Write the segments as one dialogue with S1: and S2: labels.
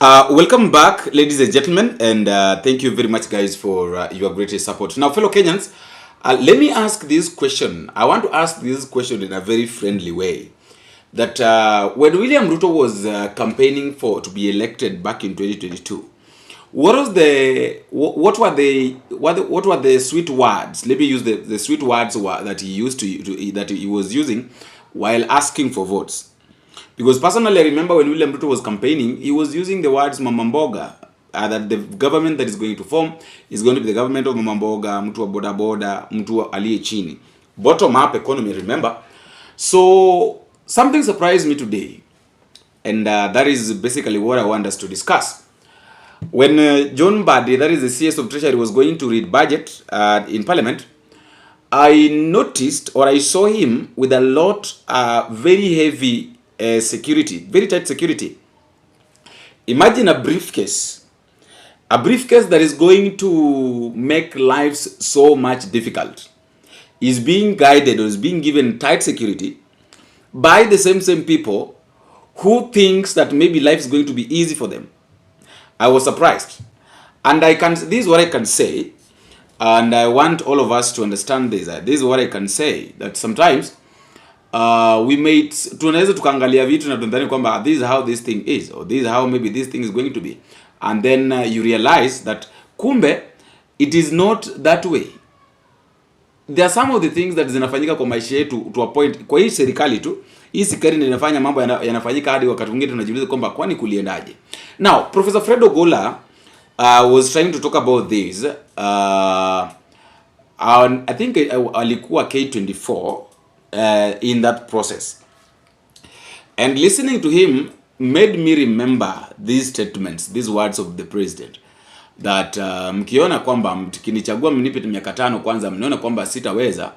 S1: Welcome back, ladies and gentlemen, and thank you very much, guys, for your great support. Now, fellow Kenyans, let me ask this question. I want to ask this question in a very friendly way. That when William Ruto was campaigning to be elected back in 2022, what were the sweet words? Let me use the sweet words that he was using while asking for votes. Because personally, I remember when William Ruto was campaigning, he was using the words Mama Mboga, that the government that is going to form is going to be the government of Mama Mboga, mtu wa boda boda, mtu wa aliye chini. Bottom up economy, remember? So, something surprised me today. And that is basically what I want us to discuss. When John Mbadi, that is the CS of Treasury, was going to read budget in Parliament, I noticed, or I saw him with a lot, very heavy security, very tight security. Imagine a briefcase that is going to make lives so much difficult is being guided or is being given tight security by the same people who thinks that maybe life is going to be easy for them. I was surprised, and this is what I can say, and I want all of us to understand this. This is what I can say, that sometimes tunaweza tukaangalia vitu na tunadhani kwamba this is how this thing is, or this is how maybe this thing is going to be, and then you realize that kumbe it is not that way. There are some of the things that zinafanyika kwa maisha yetu to a point, kwa hii serikali tu, hii serikali inafanya mambo yanafanyika hadi wakati mwingine tunajiuliza kwamba kwani kuliendaje. Now, Professor Fred Ogola was trying to talk about this. I think alikuwa K24 in that process, and listening to him made me remember these statements, these words of the president, that mkiona kwamba mkinichagua mnipe miaka 5 kwanza, mnaona kwamba sitaweza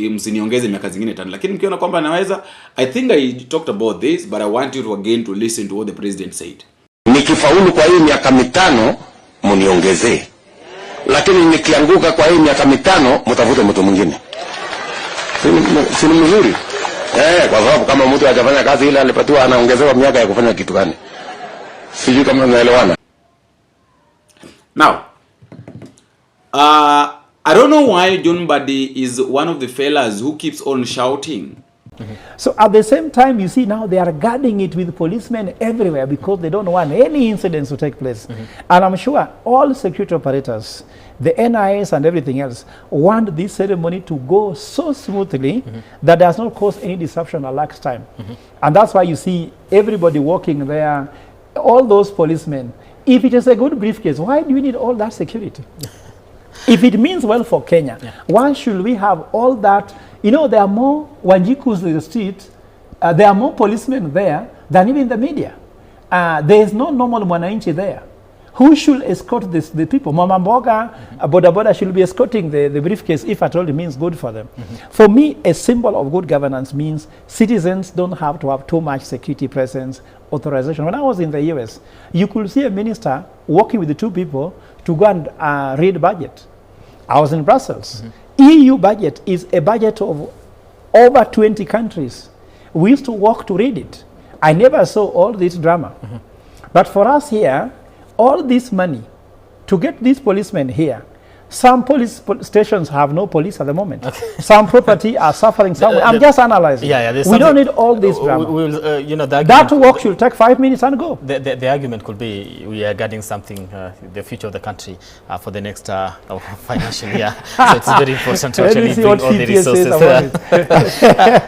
S1: msiniongeze miaka zingine 5, lakini mkiona kwamba naweza. I think I talked about this, but I want you to again to listen to what the president said.
S2: Nikifaulu kwa hii miaka 5 mniongezee, lakini nikianguka kwa hii miaka 5 mtafute mtu mwingine. Si mzuri? Kwa sababu kama mtu hajafanya kazi ile alipatiwa anaongezewa miaka ya kufanya kitu gani? Sijui kama unaelewana.
S1: Now, I don't know why John Mbadi is one of the fellas who keeps on shouting.
S3: So at the same time, you see now they are guarding it with policemen everywhere because they don't want any incidents to take place. And I'm sure all security operators, the NIS and everything else, want this ceremony to go so smoothly that does not cause any disruption or lax time. And that's why you see everybody walking there, all those policemen. If it is a good briefcase, why do we need all that security? If it means well for Kenya, why should we have all that? You know, there are more Wanjikus in the street, there are more policemen there than even the media. There is no normal Mwananchi there. Who should escort the people? Mama Mboga, Boda Boda should be escorting the briefcase if at all it means good for them. For me, a symbol of good governance means citizens don't have to have too much security presence, authorization. When I was in the US, you could see a minister working with the 2 people to go and read budget. I was in Brussels. EU budget is a budget of over 20 countries. We used to walk to read it. I never saw all this drama. But for us here, all this money to get these policemen here, some police stations have no police at the moment. Some property are suffering somewhere. I'm just analyzing. We don't need all this drama.
S4: You know,
S3: that work should take 5 minutes and go.
S4: The argument could be we are guarding something, the future of the country for the next financial year. So it's very important to actually bring all the resources.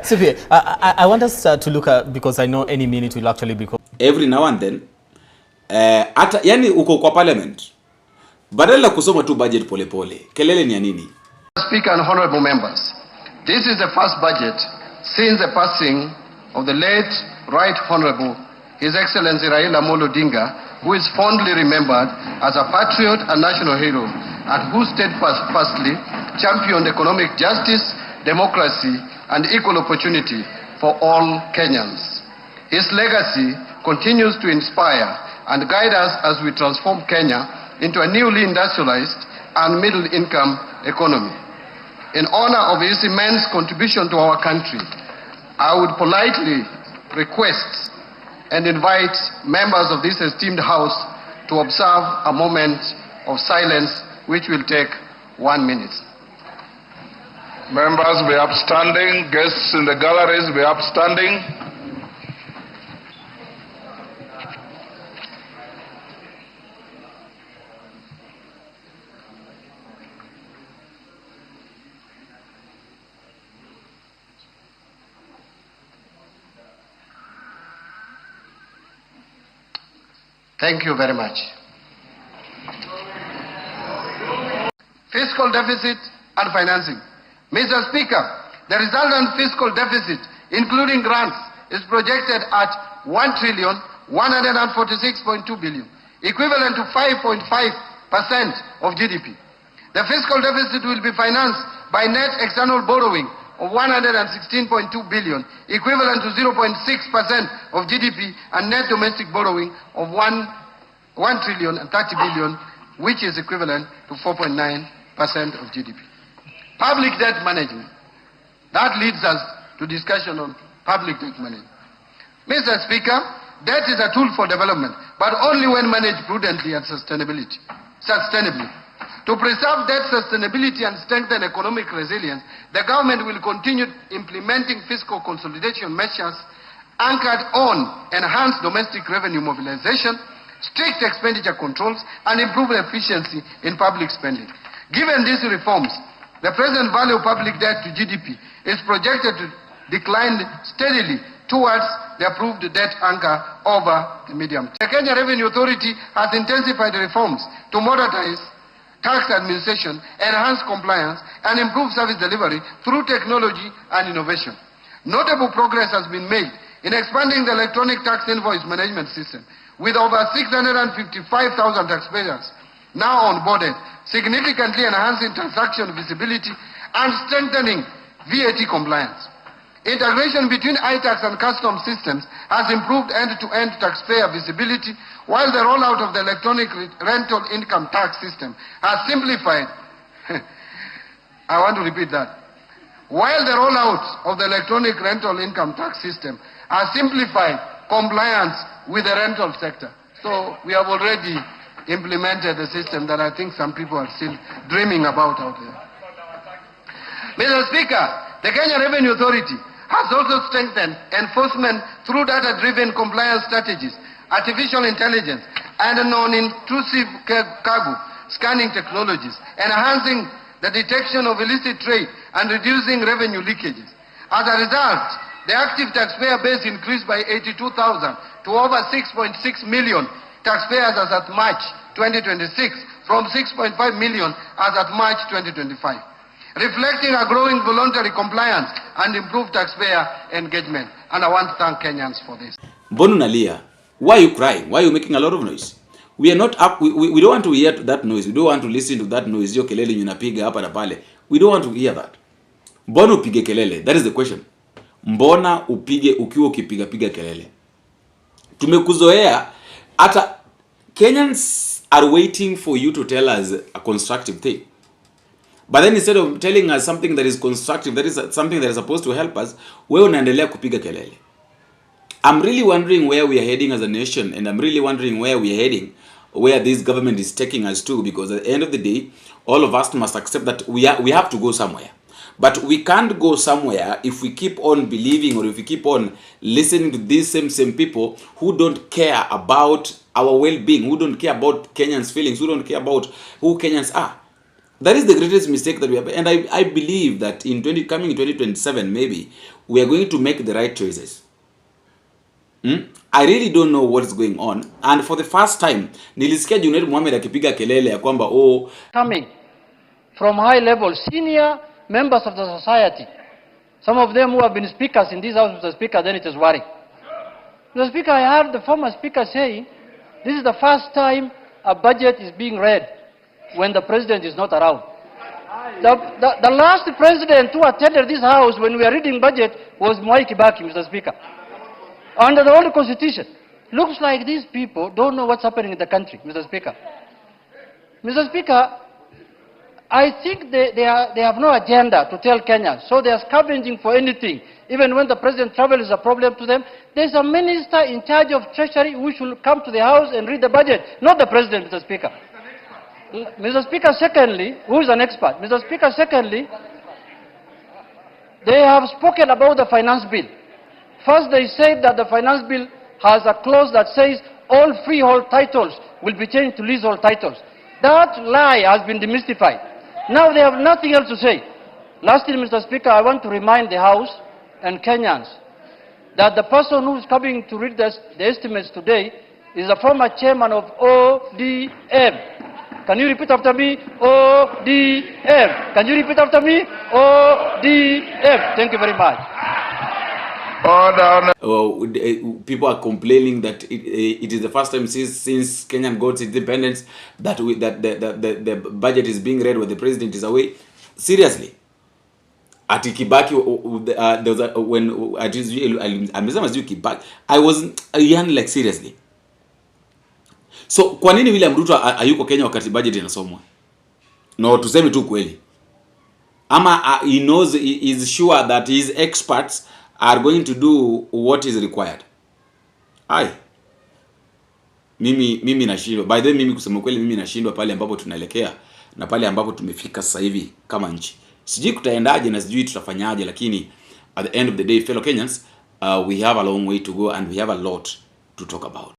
S4: Supi, I want us to look at, because I know any minute will actually be...
S1: Every now and then, yani uko kwa parliament, badala kusoma tu budget pole pole, kelele ni ya nini?
S5: Speaker and honorable members, this is the first budget since the passing of the late Right Honorable His Excellency Raila Amolo Odinga, who is fondly remembered as a patriot and national hero, and who steadfastly championed economic justice, democracy, and equal opportunity for all Kenyans. His legacy continues to inspire and guide us as we transform Kenya into a newly industrialized and middle-income economy. In honor of his immense contribution to our country, I would politely request and invite members of this esteemed House to observe a moment of silence which will take 1 minute.
S6: Members be upstanding, guests in the galleries be upstanding.
S5: Thank you very much. Fiscal deficit and financing. Mr. Speaker, the resultant fiscal deficit, including grants, is projected at 1,146.2 billion, equivalent to 5.5% of GDP. The fiscal deficit will be financed by net external borrowing of 116.2 billion, equivalent to 0.6% of GDP, and net domestic borrowing of 1,030 billion, which is equivalent to 4.9% of GDP. Public debt management. That leads us to discussion on public debt management. Mr. Speaker, debt is a tool for development, but only when managed prudently and sustainably. To preserve debt sustainability and strengthen economic resilience, the government will continue implementing fiscal consolidation measures anchored on enhanced domestic revenue mobilization, strict expenditure controls, and improved efficiency in public spending. Given these reforms, the present value of public debt to GDP is projected to decline steadily towards the approved debt anchor over the medium term. The Kenya Revenue Authority has intensified reforms to modernize tax administration, enhance compliance, and improve service delivery through technology and innovation. Notable progress has been made in expanding the electronic tax invoice management system, with over 655,000 taxpayers now onboarded, significantly enhancing transaction visibility and strengthening VAT compliance. Integration between iTax and customs systems has improved end-to-end taxpayer visibility, while the rollout of the electronic rental income tax system has simplified. I want to repeat that. While the rollout of the electronic rental income tax system has simplified compliance with the rental sector. So we have already implemented a system that I think some people are still dreaming about out there. Mr. Speaker, the Kenya Revenue Authority has also strengthened enforcement through data-driven compliance strategies, artificial intelligence, and non-intrusive cargo scanning technologies, enhancing the detection of illicit trade and reducing revenue leakages. As a result, the active taxpayer base increased by 82,000 to over 6.6 million taxpayers as at March 2026, from 6.5 million as at March 2025. Reflecting a growing voluntary compliance and improved taxpayer engagement. And I want to thank Kenyans for this.
S1: Mbona unalia? Why are you crying? Why are you making a lot of noise? We are not up, we don't want to hear that noise. We don't want to listen to that noise. Hiyo kelele unapiga hapa na pale. We don't want to hear that. Mbona upige kelele? That is the question. Mbona upige ukiwa ukipiga kelele? Tumekuzoea. Hata Kenyans are waiting for you to tell us a constructive thing. But then instead of telling us something that is constructive, that is something that is supposed to help us, wewe unaendelea kupiga kelele. I'm really wondering where we are heading as a nation, and I'm really wondering where we are heading, where this government is taking us to, because at the end of the day, all of us must accept that we have to go somewhere. But we can't go somewhere if we keep on believing, or if we keep on listening to these same people who don't care about our well-being, who don't care about Kenyans' feelings, who don't care about who Kenyans are. That is the greatest mistake that we have. And I believe that coming in 2027, maybe, we are going to make the right choices. I really don't know what is going on. And for the first time, nilisikia Junaid Mohamed akipiga kelele ya kwamba
S7: coming from high level senior members of the society, some of them who have been speakers in this house, Mr. Speaker, then it is worrying. Mr. Speaker, I heard the former speaker saying this is the first time a budget is being read when the president is not around. The last president who attended this house when we were reading budget was Mwai Kibaki, Mr. Speaker. Under the old constitution. Looks like these people don't know what's happening in the country, Mr. Speaker. Mr. Speaker, I think they have no agenda to tell Kenya, so they are scavenging for anything Even when the president travels is a problem to them, there's a minister in charge of treasury who should come to the house and read the budget, not the president, Mr. Speaker. Mr. Speaker, secondly, who is an expert? Mr. Speaker, secondly, they have spoken about the finance bill. First, they said that the finance bill has a clause that says all freehold titles will be changed to leasehold titles. That lie has been demystified. Now they have nothing else to say. Lastly, Mr. Speaker, I want to remind the House and Kenyans that the person who is coming to read the estimates today is a former chairman of ODM. Can you repeat after me? ODM. Can you repeat after me? ODM. Thank you very much.
S1: People are complaining that it is the first time since Kenyan got its independence that the budget is being read when the president is away. Seriously, at Kibaki, there was when Kibaki, I was young, like seriously. So kwa nini William Ruto hayuko Kenya wakati budget inasomwa? No, tuseme tu kweli. Ama he knows, he is sure that his experts are going to do what is required. Mimi nashindwa. By the way, mimi kusema kweli mimi nashindwa pale ambapo tunaelekea na pale ambapo tumefika sasa hivi kama nchi. Sijui kutaendaje na sijui tutafanyaje, lakini at the end of the day, fellow Kenyans, we have a long way to go and we have a lot to talk about.